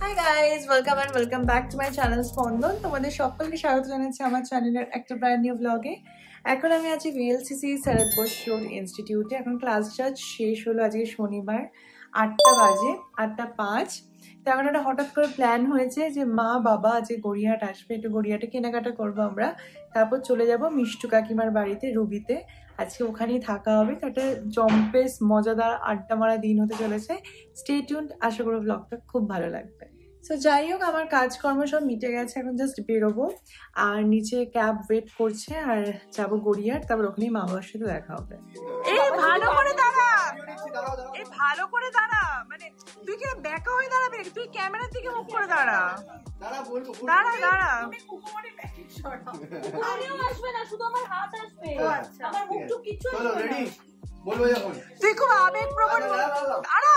Hi guys, welcome and welcome back to my channel স্পন্দন। তোমাদের সকলকে স্বাগত জানাচ্ছি আমার চ্যানেলের একটা ব্র্যান্ড নিউ ব্লগে। এখন আমি আছি VLCC শরৎ বোস রোড ইনস্টিটিউটে। এখন ক্লাস শেষ হলো, আজকে শনিবার 8টা বাজে, 8:05। তো এখন একটা হঠাৎ করে প্ল্যান হয়েছে যে মা বাবা আজকে গড়িয়াহাট আসবে, একটু গড়িয়াহাটে কেনাকাটা করবো আমরা, তারপর চলে যাব মিষ্টু কাকিমার বাড়িতে রুবিতে। আজকে ওখানেই থাকা হবে। তো একটা জম্পেস মজাদার আড্ডা মারা দিন হতে চলেছে। স্টে টিউনড, আশা করি ব্লগটা খুব ভালো লাগবে। তো যাই হোক, আমার কাজকর্ম সব মিটে গেছে, এখন জাস্ট বেরোবো। আর নিচে ক্যাব ওয়েট করছে, আর যাবো গড়িয়াহাট, তারপর ওখানেই মা বাবার সাথে দেখা হবে। এই ভালো করে দাঁড়া, এই ভালো করে দাঁড়া, মানে তুই কি ব্যাকা হয়ে দাঁড়াবে, তুই ক্যামেরার দিকে মুখ করে দাঁড়া। দাঁড়া দাঁড়া, তুই খুব আবেগপ্রবণ, দাঁড়া।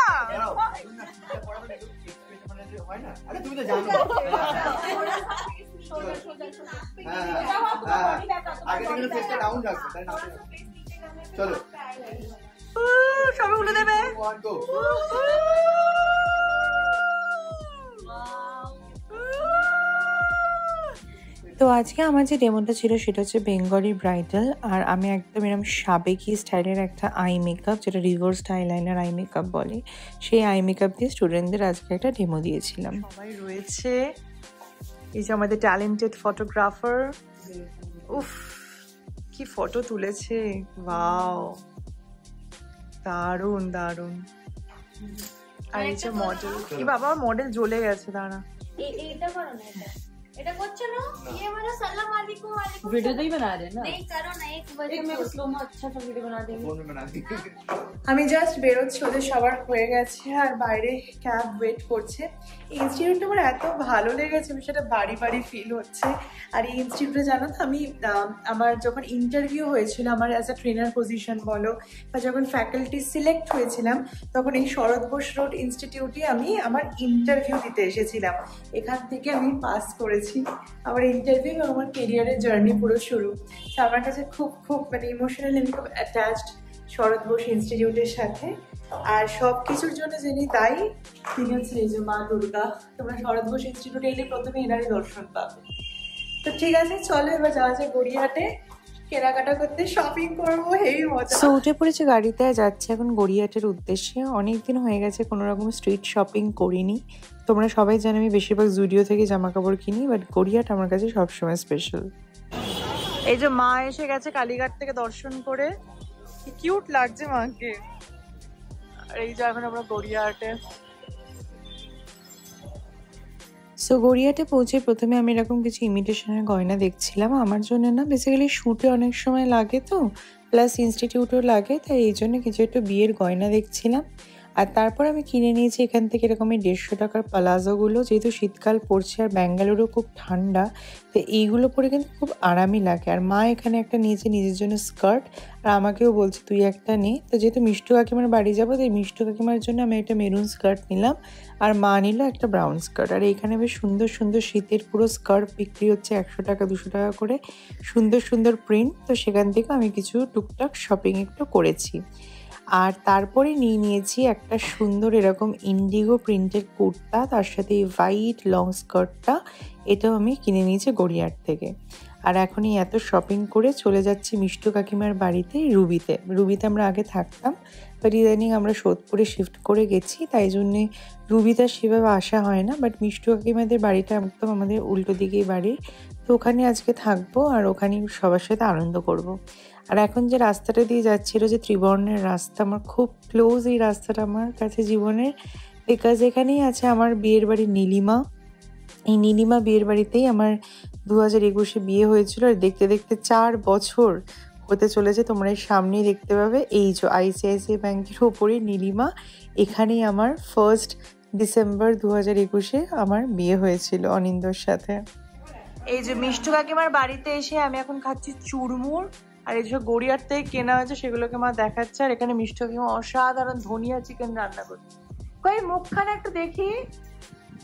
তুমি তো জানো আগে থেকে ফেসটা ডাউন রাখবে, তাই না? চলো সবাই উঠে দেবে। তো আজকে আমার যে ডেমোটা ছিল সেটা হচ্ছে বেঙ্গলি ব্রাইডাল। আর আমি একদম এরকম সাবেকি স্টাইলের একটা আই মেকআপ, যেটা রিভার্স আইলাইনার আই মেকআপ বলে, সেই আই মেকআপ দিয়ে স্টুডেন্টদের আজকে একটা ডেমো দিয়েছিলাম। সবাই রয়েছে, এই যে আমাদের ট্যালেন্টেড ফটোগ্রাফার। উফ, কি ফটো তুলেছে, ওয়াও, দারুন দারুন। আর এই যে মডেল, কি বাবা মডেল জ্বলে গেছে, দাঁড়া। এইটা করো না, এটা করছো না, ये वाला सलाम वालेकुम वालेकुम वीडियो तो ही बना रहे हैं ना? नहीं करो ना, एक मेरे स्लो में अच्छा सा वीडियो बना देंगे। फोन में बना दी। আমি জাস্ট বেরোচ্ছি, ওদের সবার হয়ে গেছে আর বাইরে ক্যাব ওয়েট করছে। এই ইনস্টিটিউটটা আমার এত ভালো লেগেছে, সেটা বাড়ি বাড়ি ফিল হচ্ছে। আর এই ইনস্টিটিউটে জানো তো, আমি আমার যখন ইন্টারভিউ হয়েছিল, আমার অ্যাজ আ ট্রেনার পজিশন বলো, বা যখন ফ্যাকাল্টি সিলেক্ট হয়েছিলাম, তখন এই শরৎ বোস রোড ইনস্টিটিউটে আমি আমার ইন্টারভিউ দিতে এসেছিলাম। এখান থেকে আমি পাস করেছি আমার ইন্টারভিউ, আমার কেরিয়ারের জার্নি পুরো শুরু। তো আমার কাছে খুব খুব মানে ইমোশনালি আমি খুব অ্যাটাচড শরৎ বোস ইনস্টিটিউটের সাথে। আর সব কিছুর জন্য যিনি দায়ী, তিনি হচ্ছে এই যে মা দুর্গা। তোমরা শরৎ বোস ইনস্টিটিউটে এলে প্রথমে এনারই দর্শন পাবে। তো ঠিক আছে, চলো এবার যাওয়া যায় গড়িয়াহাটে কেনাকাটা করতে, শপিং করবো। এই মজা। সো উঠে পড়েছে গাড়িতে, যাচ্ছে এখন গড়িয়াহাটের উদ্দেশ্যে। অনেকদিন হয়ে গেছে কোনো রকম স্ট্রিট শপিং করিনি। তোমরা সবাই জানো আমি বেশিরভাগ জুডিও থেকে জামা কাপড় কিনি, বাট গড়িয়াহাট আমার কাছে সবসময় স্পেশাল। এই যে মা এসে গেছে কালীঘাট থেকে দর্শন করে, কি কিউট লাগছে মাকে। আর এই যে এখন আমরা গড়িয়াহাটে। সো গড়িয়াহাটে পৌঁছে প্রথমে আমি এরকম কিছু ইমিটেশনের গয়না দেখছিলাম। আমার জন্য না, বেসিক্যালি শ্যুটে অনেক সময় লাগে, তো প্লাস ইনস্টিটিউটেও লাগে, তাই এই জন্য কিছু একটু বিয়ের গয়না দেখছিলাম। আর তারপর আমি কিনে নিয়েছি এখান থেকে এরকম 150 টাকার প্লাজোগুলো, যেহেতু শীতকাল পড়ছে আর ব্যাঙ্গালোরও খুব ঠান্ডা, তো এইগুলো পরে কিন্তু খুব আরামই লাগে। আর মা এখানে একটা নিয়েছে নিজের জন্য স্কার্ট, আর আমাকেও বলছে তুই একটা নে। তো যেহেতু মিষ্টু কাকিমার বাড়ি যাবো, তো এই মিষ্টু কাকিমার জন্য আমি একটা মেরুন স্কার্ট নিলাম, আর মা নিল একটা ব্রাউন স্কার্ট। আর এইখানে বেশ সুন্দর সুন্দর শীতের পুরো স্কার্ট বিক্রি হচ্ছে 100 টাকা 200 টাকা করে, সুন্দর সুন্দর প্রিন্ট। তো সেখান থেকে আমি কিছু টুকটাক শপিং একটু করেছি। আর তারপরে নিয়ে নিয়েছি একটা সুন্দর এরকম ইন্ডিগো প্রিন্টের কুর্তা, তার সাথে এই হোয়াইট লং স্কার্টটা, এটাও আমি কিনে নিয়েছি গড়িয়াহাট থেকে। আর এখন এই এত শপিং করে চলে যাচ্ছি মিষ্টু কাকিমার বাড়িতে রুবিতে। রুবিতে আমরা আগে থাকতাম, বাট ইদানিং আমরা সোদপুরে শিফট করে গেছি, তাই জন্যে রুবিতে সেভাবে আসা হয় না। বাট মিষ্টু কাকিমাদের বাড়িটা একদম আমাদের উল্টো দিকেই বাড়ি, তো ওখানে আজকে থাকবো আর ওখানেই সবার সাথে আনন্দ করব। আর এখন যে রাস্তাটা দিয়ে যাচ্ছিল, যে ত্রিবর্ণের রাস্তা, আমার খুব ক্লোজ এই রাস্তাটা আমার কাছে জীবনের, বিকজ এখানেই আছে আমার বিয়ের বাড়ি নীলিমা। এই নীলিমা বিয়ের বাড়িতেই আমার 2021-এ বিয়ে হয়েছিল। আর দেখতে দেখতে 4 বছর হতে চলেছে, তোমরা এই সামনেই দেখতে পাবে। এই যে ICICI ব্যাংকের ওপরে নীলিমা, এখানেই আমার 1 ডিসেম্বর 2021-এ আমার বিয়ে হয়েছিল অনিন্দর সাথে। এই যে মিষ্টু কাকিমার বাড়িতে এসে আমি এখন খাচ্ছি চুরমুর, আর এই যে গড়িয়াহাট থেকে কেনা হয়েছে সেগুলোকে মা দেখাচ্ছে। আর এখানে মিষ্টু কাকিমা অসাধারণ ধনিয়া চিকেন রান্না করছে। কই মুখখানে একটু দেখি।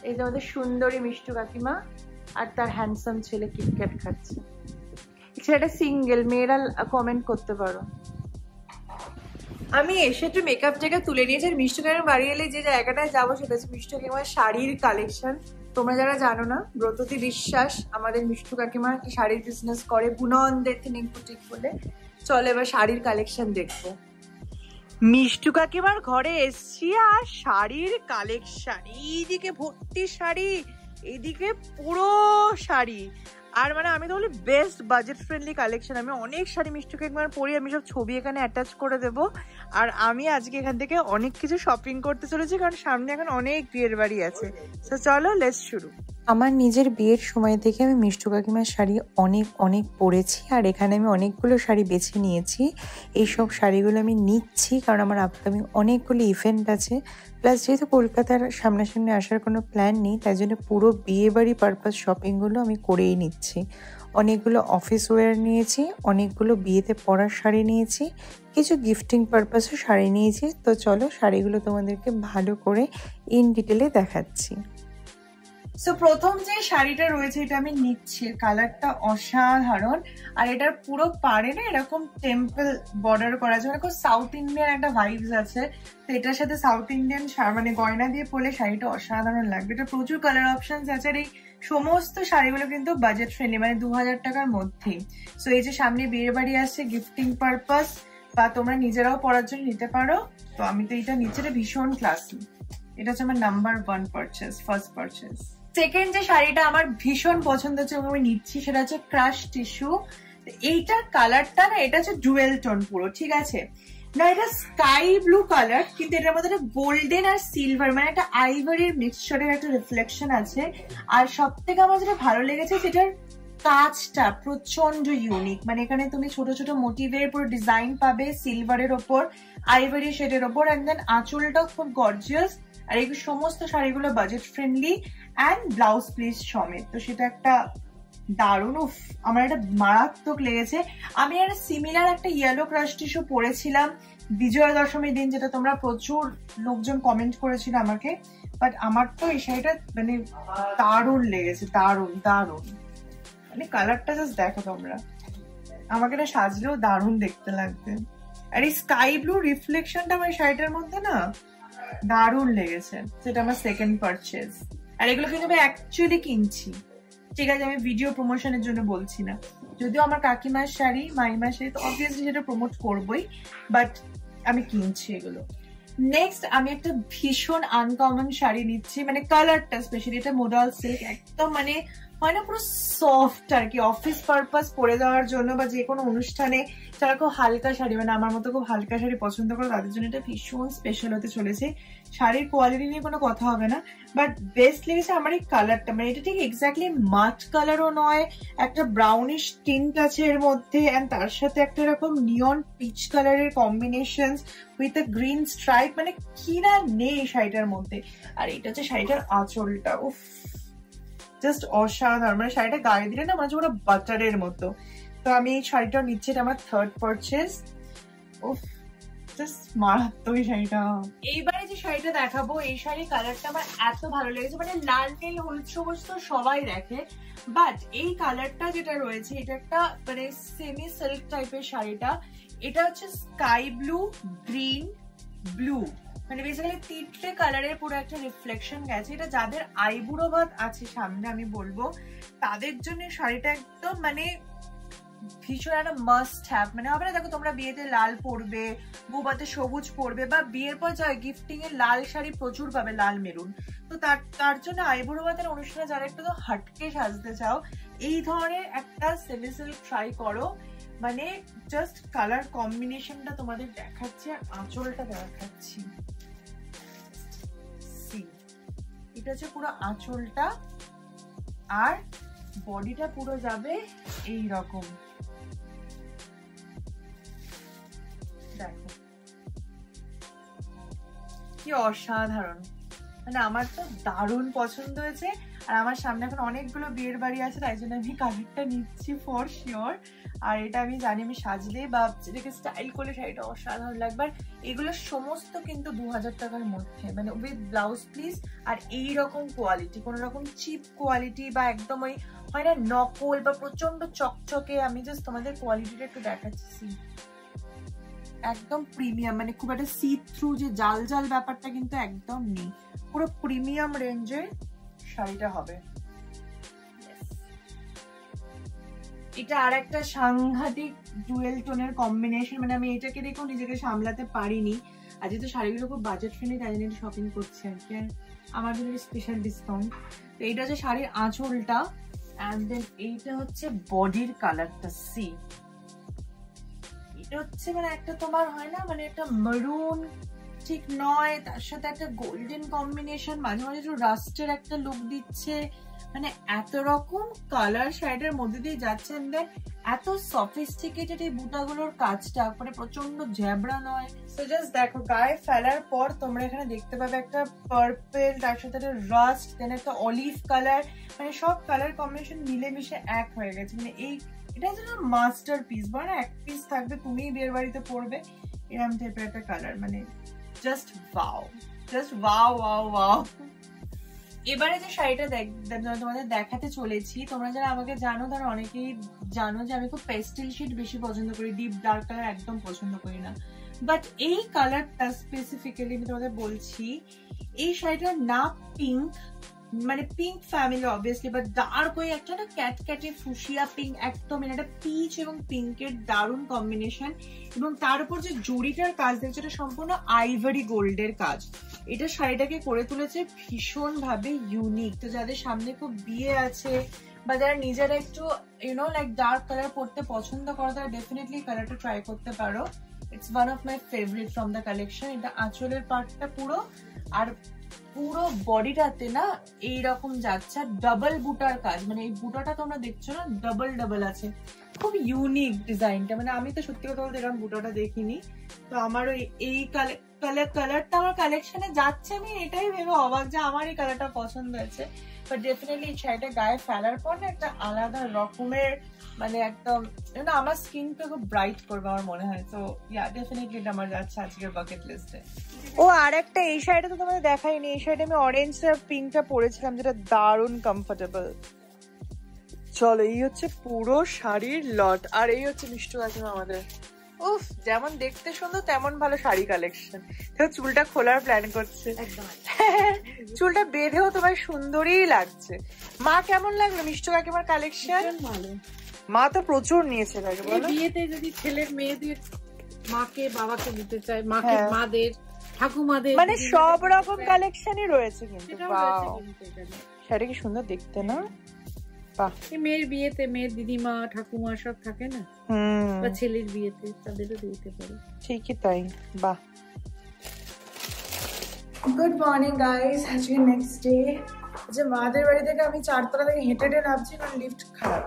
এই যে আমাদের সুন্দরী মিষ্টু কাকিমা আর তার হ্যান্ডসাম ছেলে কিটক্যাট খাচ্ছে। সেটা সিঙ্গেল, মেয়েরা কমেন্ট করতে পারো। আমি এসে একটু মেকআপ টেকআপ তুলে নিয়েছি। আর মিষ্টি কাকিমার বাড়ি এলে যে জায়গাটায় যাবো সেটা হচ্ছে মিষ্টি কাকিমার শাড়ির কালেকশন। তোমরা যারা জানো না, ব্রততী বিশ্বাস আমাদের মিষ্টি কাকিমা একটা শাড়ির বিজনেস করে, বুনন এথনিক বুটিক বলে। চলো এবার শাড়ির কালেকশন দেখবো। মিষ্টু কাকিমার ঘরে এসছি আর শাড়ির কালেকশন, এইদিকে ভর্তি শাড়ি, এইদিকে পুরো শাড়ি। আর মানে আমি তো বলি বেস্ট বাজেট ফ্রেন্ডলি কালেকশন। আমি অনেক শাড়ি মিষ্টু কাকিমার পরি, আমি সব ছবি এখানে অ্যাটাচ করে দেবো। আর আমি আজকে এখান থেকে অনেক কিছু শপিং করতে চলেছি, কারণ সামনে এখন অনেক বিয়ের বাড়ি আছে। তো চলো লেটস শুরু। আমার নিজের বিয়ের সময় থেকে আমি মিষ্টু কাকিমার শাড়ি অনেক পরেছি, আর এখানে আমি অনেকগুলো শাড়ি বেছে নিয়েছি। এইসব শাড়িগুলো আমি নিচ্ছি কারণ আমার আপকামিং অনেকগুলো ইভেন্ট আছে, প্লাস যেহেতু কলকাতার সামনাসামনি আসার কোনো প্ল্যান নেই, তাই জন্য পুরো বিয়ে বাড়ি পারপাস শপিংগুলো আমি করেই নিচ্ছি। অনেকগুলো অফিস ওয়্যার নিয়েছি, অনেকগুলো বিয়েতে পরার শাড়ি নিয়েছি, কিছু গিফটিং পারপাসও শাড়ি নিয়েছি। তো চলো শাড়িগুলো তোমাদেরকে ভালো করে ইন ডিটেলে দেখাচ্ছি। সো প্রথম যে শাড়িটা রয়েছে এটা আমি নিচ্ছি, কালারটা অসাধারণ। আর এটার পুরো পাড়ে না এরকম টেম্পল বর্ডার করা আছে, মানে খুব সাউথ ইন্ডিয়ান একটা ভাইবস আছে। তো এটার সাথে সাউথ ইন্ডিয়ান মানে গয়না দিয়ে পরলে শাড়িটা অসাধারণ লাগবে। এটা প্রচুর কালার অপশন আছে, আর এই সমস্ত শাড়িগুলো কিন্তু বাজেট ফ্রেন্ডলি, মানে 2000 টাকার মধ্যেই। সো এই যে সামনে বিয়ে বাড়ি আসছে, গিফটিং পারপাস বা তোমরা নিজেরাও পরার জন্য নিতে পারো। তো আমি তো এটা নিচ্ছি, এটা ভীষণ ক্লাসি। এটা হচ্ছে আমার number 1 purchase, first purchase. Second যে শাড়িটা আমার ভীষণ পছন্দ হচ্ছে এবং আমি নিচ্ছি সেটা হচ্ছে ক্রাশ টিস্যু। এইটার কালারটা না, এটা হচ্ছে ডুয়েল টোন পুরো, ঠিক আছে না? এটা স্কাই ব্লু কালার, কিন্তু এটার মধ্যে একটা গোল্ডেন আর সিলভার মানে একটা আইভরির মিক্সচারের একটা রিফ্লেকশন আছে। আর সব থেকে আমার যেটা ভালো লেগেছে সেটার কাজটা প্রচন্ড ইউনিক, মানে এখানে তুমি ছোট ছোট মোটিভের পুরো ডিজাইন পাবে সিলভারের ওপর, আইভরি শেডের ওপর, এন্ড দেন আঁচলটাও খুব গর্জিয়াস। আর এই সমস্ত শাড়িগুলো budget friendly and blouse piece সমেত। তো সেটা একটা দারুণ, আমার একটা মারাত্মক লেগেছে। আমি আর সিমিলার একটা ইয়েলো ক্রাশ টিস্যু পরেছিলাম বিজয়া দশমীর দিন, যেটা তোমরা প্রচুর লোকজন কমেন্ট করেছিল আমাকে। বাট আমার তো এই শাড়িটা মানে দারুণ লেগেছে, দারুণ দারুণ। মানে কালারটা জাস্ট দেখো তোমরা, আমাকে না সাজলেও দারুণ দেখতে লাগবে। আর এই স্কাই ব্লু রিফ্লেকশনটা আমার শাড়িটার মধ্যে না দারুণ লেগেছে। সেটা আমার সেকেন্ড পারচেজ। আর এগুলো কিন্তু আমি অ্যাকচুয়ালি কিনছি, ঠিক আছে? আমি ভিডিও প্রমোশনের জন্য বলছি না। যদিও আমার কাকিমার শাড়ি, মাইমার শাড়ি, তো অবভিয়াসলি সেটা প্রমোট করবোই, বাট আমি কিনছি এগুলো। নেক্সট আমি একটা ভীষণ আনকমন শাড়ি নিচ্ছি, মানে কালারটা স্পেশালি, এটা মোডাল সিল্ক, একদম মানে হয় না পুরো সফট আর কি, অফিস পারপাস পরে দেওয়ার জন্য বা যে কোনো অনুষ্ঠানে যারা খুব হালকা শাড়ি, মানে আমার মতো খুব হালকা শাড়ি পছন্দ করে তাদের জন্য এটা ভীষণ স্পেশাল হতে চলেছে। শাড়ির কোয়ালিটি নিয়ে কোনো কথা হবে না, বাট বেস্ট লেগেছে আমার এই কালারটা। মানে এটা ঠিক এক্স্যাক্টলি মাট কালারও নয়, একটা ব্রাউনিশ টিন্ট আছে এর মধ্যে, অ্যান্ড তার সাথে একটা এরকম নিয়ন পিচ কালারের combination with a green stripe, মানে কি না নেই শাড়িটার মধ্যে। আর এটা হচ্ছে শাড়িটার আঁচলটা, উফ জাস্ট অসাধারণ। মানে শাড়িটা গায়ে দিলে না মানে পুরো বাটারের মতো। তো আমি এই শাড়িটা নিচ্ছি, এটা আমার থার্ড পারচেজ। উফ জাস্ট মারাত্মক শাড়িটা। এইবারে যে শাড়িটা দেখাবো, এই শাড়ির কালারটা আমার এত ভালো লেগেছে। মানে লাল নীল হলুদ সবুজ তো সবাই দেখে, বাট এই কালারটা যেটা রয়েছে এটা একটা মানে সেমি সিল্ক টাইপের শাড়িটা। এটা হচ্ছে স্কাই ব্লু, গ্রিন, ব্লু, মানে বেসিক্যালি তিনটে কালারের পুরো একটা রিফ্লেকশন গেছে। এটা যাদের আইবুড়ো ভাত আছে সামনে আমি বলবো তাদের জন্য শাড়িটা একদম মানে ভীষণ একটা মাস্ট হ্যাভ। মানে হবে না, দেখো তোমরা বিয়েতে লাল পরবে, বউভাতে সবুজ পরবে, বা বিয়ের পর যায় গিফটিং এর লাল শাড়ি প্রচুর পাবে, লাল মেরুন। তো তার জন্য আইবুড়ো ভাতের অনুষ্ঠানে যারা একটু তো হাটকে সাজতে চাও, এই ধরনের একটা সেমি সিল্ক ট্রাই করো। মানে জাস্ট কালার কম্বিনেশনটা তোমাদের দেখাচ্ছি আর আঁচলটা দেখাচ্ছি। এটা হচ্ছে পুরো আঁচলটা, আর বডিটা পুরো যাবে এই রকম। দেখো কি অসাধারণ, মানে আমার তো দারুণ পছন্দ হয়েছে। আর আমার সামনে এখন অনেকগুলো বিয়ের বাড়ি আছে, তাই জন্য আমি কালারটা নিচ্ছি ফর শিওর। আর এটা আমি জানি আমি সাজলে বা যেটাকে স্টাইল করলে শাড়িটা অসাধারণ লাগবে। আর এগুলো সমস্ত কিন্তু 2000 টাকার মধ্যে, মানে উইথ ব্লাউজ পিস। আর এইরকম কোয়ালিটি, কোনো রকম চিপ কোয়ালিটি বা একদম ওই হয় না নকল বা প্রচন্ড চকচকে। আমি জাস্ট তোমাদের কোয়ালিটিটা একটু দেখাচ্ছি। একদম প্রিমিয়াম, মানে খুব একটা সি থ্রু যে জাল জাল ব্যাপারটা কিন্তু একদম নেই, পুরো প্রিমিয়াম রেঞ্জের শাড়িটা হবে। এটা আর একটা সাংঘাতিক ডুয়েল টোনের কম্বিনেশন, মানে আমি এটাকে দেখেও নিজেকে সামলাতে পারিনি। আর যেহেতু শাড়িগুলো খুব বাজেট ফ্রেন্ডলি তাই জন্য শপিং করছি আর কি, আমার জন্য স্পেশাল ডিসকাউন্ট। তো এইটা হচ্ছে শাড়ির আঁচলটা, অ্যান্ড দেন এইটা হচ্ছে বডির কালারটা। সি এটা হচ্ছে মানে একটা তোমার হয় না, মানে একটা মেরুন ঠিক নয়, তার সাথে একটা গোল্ডেন কম্বিনেশন, মাঝে মাঝে একটু রাস্টের একটা লুক দিচ্ছে, মানে এত রকম কালার শাড়িটার মধ্যে দিয়ে যাচ্ছে। দেন এত সফিস্টিকেটেড এই বুটাগুলোর কাজটা, মানে প্রচন্ড জ্যাবড়া নয়। তো জাস্ট দেখো গায়ে ফেলার পর তোমরা এখানে দেখতে পাবে একটা পার্পেল, তার সাথে একটা রাস্ট, দেন একটা অলিভ কালার, মানে সব কালার কম্বিনেশন মিলেমিশে এক হয়ে গেছে। মানে এটা যেন মাস্টার পিস, বলে এক পিস থাকবে তুমিই বিয়ের বাড়িতে পড়বে, এরকম টাইপের একটা কালার, মানে just wow, just wow wow wow. এবারে যে শাড়িটা তোমাদের দেখাতে চলেছি, তোমরা যারা আমাকে জানো তারা অনেকেই জানো যে আমি খুব পেস্টেল শেড বেশি পছন্দ করি, ডিপ ডার্ক কালার একদম পছন্দ করি না। বাট এই কালারটা স্পেসিফিক্যালি আমি তোমাদের বলছি, এই শাড়িটার না পিঙ্ক, মানে pink family obviously, but dark ওই একটা না ক্যাটক্যাটে ফুসিয়া পিঙ্ক, একদম এটা পিচ এবং পিঙ্কের দারুণ কম্বিনেশন। এবং তার উপর যে জড়িটার কাজ দেখছে এটা সম্পূর্ণ আইভরি গোল্ডের কাজ। এটা শাড়িটাকে করে তুলেছে ভীষণ ভাবে ইউনিক। তো যাদের সামনে খুব বিয়ে আছে বা যারা নিজেরা একটু লাইক ডার্ক কালার পরতে পছন্দ করো, তারা ডেফিনেটলি কালারটা ট্রাই করতে পারো। It's one of my favourite from the collection. এটা আঁচলের পার্টটা পুরো, আর পুরো বডিটাতে না এইরকম যাচ্ছে ডাবল বুটার কাজ, মানে এই বুটাটা তোমরা দেখছো না ডাবল ডাবল আছে, খুব ইউনিক ডিজাইনটা। মানে আমি তো সত্যি কথা বলতে এরকম বুটাটা দেখিনি। তো আমারও এই কালারটা আমার কালেকশনে যাচ্ছে, আমি এটাই ভেবে অবাক যে আমার এই কালারটা পছন্দ হয়েছে। বাট ডেফিনেটলি এই শাড়িটা গায়ে ফেলার পর না একটা আলাদা রকমের, মানে একদম আমার স্কিনটা খুব ব্রাইট করবে আমার মনে হয়। তো ইয়া ডেফিনেটলি এটা আমার যাচ্ছে আজকের বাকেট লিস্টে। ও আর একটা এই শাড়িটা তো তোমাদের দেখাইনি, এই শাড়িটা আমি অরেঞ্জ আর পিঙ্কটা পরেছিলাম, যেটা দারুণ কমফোর্টেবল। চলো এই হচ্ছে পুরো শাড়ির লট, আর এই হচ্ছে মিষ্টু আছে আমাদের। উফ, যেমন দেখতে সুন্দর তেমন ভালো শাড়ি কালেকশন। চুলটা খোলার প্ল্যান করছে, চুলটা বেঁধেও তোমার সুন্দরই লাগছে। মা কেমন লাগলো মিষ্টু কাকিমার কালেকশন? ভালো, মা তো প্রচুর নিয়েছে লাগে বলো। বিয়েতে যদি ছেলের মেয়েদের মাকে বাবাকে দিতে চায়, মাকে মাদের ঠাকুমাদের, মানে সব রকম কালেকশনই রয়েছে কিন্তু। শাড়ি কি সুন্দর দেখতে না? মেয়ের বিয়েতে মেয়ের দিদিমা ঠাকুমা সব থাকে না, বা ছেলের বিয়েতে তাদেরও দিতে পারে। ঠিকই তাই, বাহ। গুড মর্নিং গাইস, আজকে নেক্সট ডে। যে মাদের বাড়ি থেকে আমি 4 তলা থেকে হেঁটে হেঁটে নামছি, কারণ লিফট খারাপ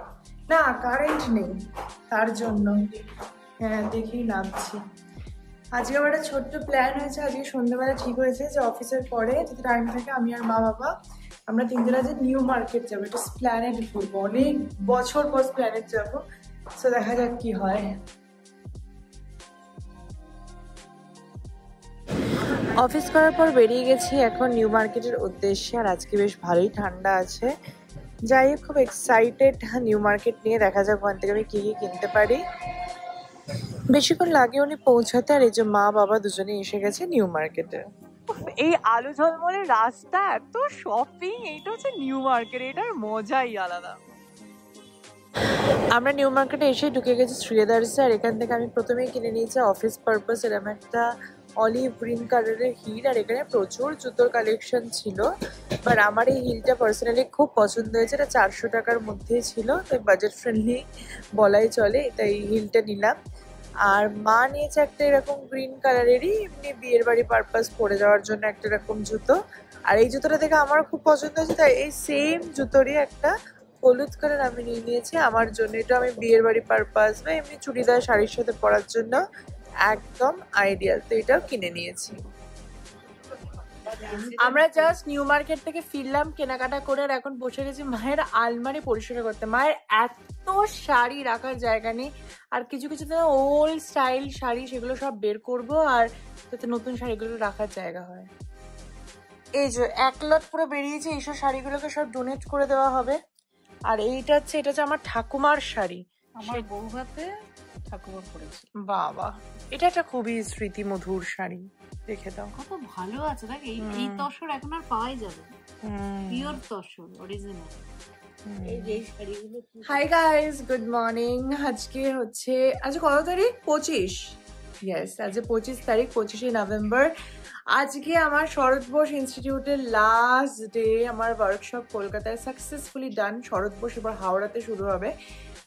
না, কারেন্ট নেই, তার জন্য হ্যাঁ দেখেই নামছি। আজকে আমার একটা ছোট্ট প্ল্যান হয়েছে, আজকে সন্ধ্যাবেলা ঠিক হয়েছে যে অফিসের পরে যদি টাইম থাকে আমি আর মা বাবা আমরা তিনজন আজ নিউ মার্কেট যাবো, একটু স্প্ল্যানেড ঘুরবো, অনেক বছর পর স্প্ল্যানেড যাবো। তো দেখা যাক কি হয়। অফিস করার পর বেরিয়ে গেছি এখন নিউ মার্কেটের উদ্দেশ্যে, আর আজকে বেশ ভালোই ঠান্ডা আছে। যাই হোক, খুব এক্সাইটেড নিউ মার্কেট নিয়ে, দেখা যাক ওখান থেকে আমি কি কি কিনতে পারি। বেশিক্ষণ লাগে উনি পৌঁছাতে, আর এই যে মা বাবা দুজনে এসে গেছে নিউ মার্কেটে। এই আলু ঝলমলে রাস্তা, এত শপিং, এইটা হচ্ছে নিউ মার্কেট, এটার মজাই আলাদা। আমরা নিউ মার্কেটে এসে ঢুকে গেছি শ্রীলেদার্সে, আর এখান থেকে আমি প্রথমেই কিনে নিয়েছি অফিস পারপাস এরকম একটা অলিভ গ্রিন কালারের হিল, আর এখানে প্রচুর জুতোর কালেকশন ছিল। বাট আমার এই হিলটা পার্সোনালি খুব পছন্দ হয়েছে, এটা 400 টাকার মধ্যেই ছিল, তাই বাজেট ফ্রেন্ডলি বলাই চলে, তাই হিলটা নিলাম। আর মা নিয়েছে একটা এরকম গ্রিন কালারেরই এমনি বিয়ের বাড়ি পারপাস পরে যাওয়ার জন্য একটা এরকম জুতো, আর এই জুতোটা দেখে আমার খুব পছন্দ হয়েছে, তাই এই সেম জুতোরই একটা হলুদ কালার আমি নিয়ে নিয়েছি আমার জন্য। এটা আমি বিয়ের বাড়ি পারপাস বা এমনি চুড়িদার শাড়ির সাথে পরার জন্য একদম আইডিয়াল, তো এটাও কিনে নিয়েছি। আমরা জাস্ট নিউ মার্কেট থেকে ফিরলাম কেনাকাটা করে, আর এখন বসে গেছি মায়ের আলমারি পরিষ্কার করতে। মায়ের এত শাড়ি রাখার জায়গা নেই, আর কিছু কিছু ওল্ড স্টাইল শাড়ি সেগুলো সব বের করব, আর যাতে নতুন শাড়িগুলো রাখার জায়গা হয়। এই যে 1 লট পুরো বেরিয়েছে, এইসব শাড়িগুলোকে সব ডোনেট করে দেওয়া হবে। আর এটা হচ্ছে আমার ঠাকুমার শাড়ি, আমার বউ হাতে ঠাকুমা পরেছিল। বাবা, এটা একটা খুবই স্মৃতিমধুর শাড়ি, দেখে দাও কত ভালো আছে দেখ। এই তসর এখন আর পাওয়াই যাবে না, pure tussar original. Hi guys, good morning. আজকে হচ্ছে আজ কত তারিখ? 25। ইয়েস, আজ 25 তারিখ, 25শে নভেম্বর। আজকে আমার শরৎ বোস ইনস্টিটিউটের লাস্ট ডে। আমার ওয়ার্কশপ কলকাতায় সাকসেসফুলি ডান। শরৎ বোস এবার হাওড়াতে শুরু হবে।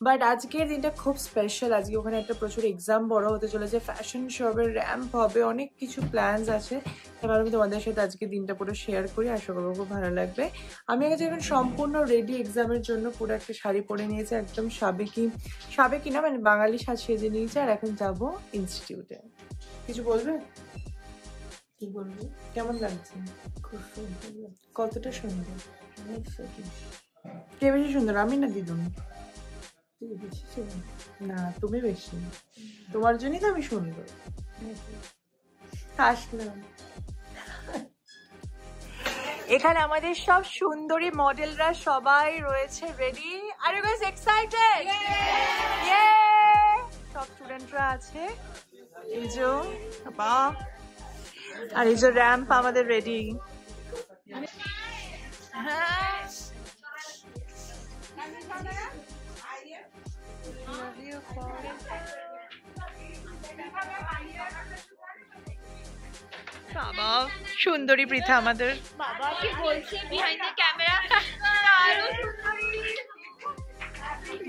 বাট আজকের দিনটা খুব স্পেশাল। আজকে ওখানে একটা প্রচুর এক্সাম বড় হতে চলেছে, ফ্যাশন শোবের র্যাম্প হবে, অনেক কিছু প্ল্যানস আছে। এবার আমি তোমাদের সাথে আজকে দিনটা পুরো শেয়ার করি, আশা করবো খুব ভালো লাগবে। আমি আজকে এখন সম্পূর্ণ রেডি এক্সামের জন্য। পুরো একটা শাড়ি পরে নিয়েছে, একদম সাবেকি না, মানে বাঙালি সাজ সেজে নিয়েছে। আর এখন যাব ইনস্টিটিউটে। কিছু বলবে? কি বলবো? কেমন লাগছে? খুব সুন্দর। কতটা সুন্দর? কে বেশি সুন্দর, আমি না দিদুন? না, তুমি বেশি। তোমার জন্যই তো আমি সুন্দর। আসলাম। এখানে আমাদের সব সুন্দরী মডেলরা সবাই রয়েছে ready. Are you guys excited? Yay! সব স্টুডেন্টরা আছে। এই যে বাবা, আর এই যে র্যাম্প আমাদের রেডি। হ্যাঁ, বাবা সুন্দরী পৃথা আমাদের। বাবা কি বলছে behind the camera?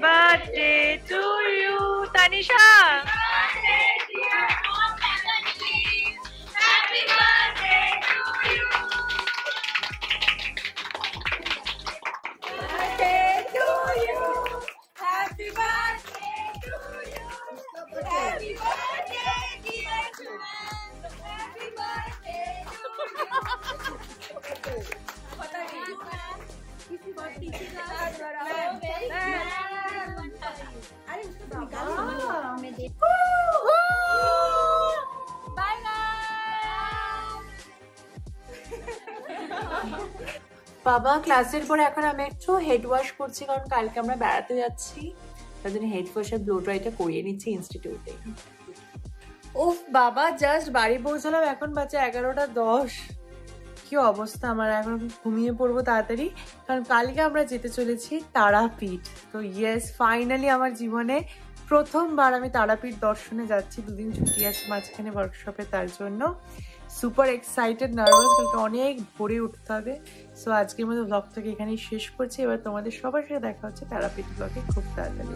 Birthday to you Tanisha. বাবা ক্লাসের পরে এখন আমি একটু হেড ওয়াশ করছি, কারণ কালকে আমরা বেড়াতে যাচ্ছি। তার জন্য হেড ওয়াশ আর ব্লো ড্রাইটা করিয়ে নিচ্ছি ইনস্টিটিউটে। ওফ বাবা, জাস্ট বাড়ি পৌঁছালাম, এখন বাজে 11:10। কি অবস্থা আমার, এখন ঘুমিয়ে পড়বো তাড়াতাড়ি, কারণ কালকে আমরা যেতে চলেছি তারাপীঠ। তো ইয়েস, ফাইনালি আমার জীবনে প্রথমবার আমি তারাপীঠ দর্শনে যাচ্ছি। 2 দিন ছুটি আছে মাঝখানে ওয়ার্কশপে, তার জন্য সুপার এক্সাইটেড, নার্ভাস। কালকে অনেক ভোরে উঠতে হবে। সো আজকের মতো ব্লগটাকে এখানেই শেষ করছি। এবার তোমাদের সবার সাথে দেখা হচ্ছে তারাপীঠ ব্লগে খুব তাড়াতাড়ি।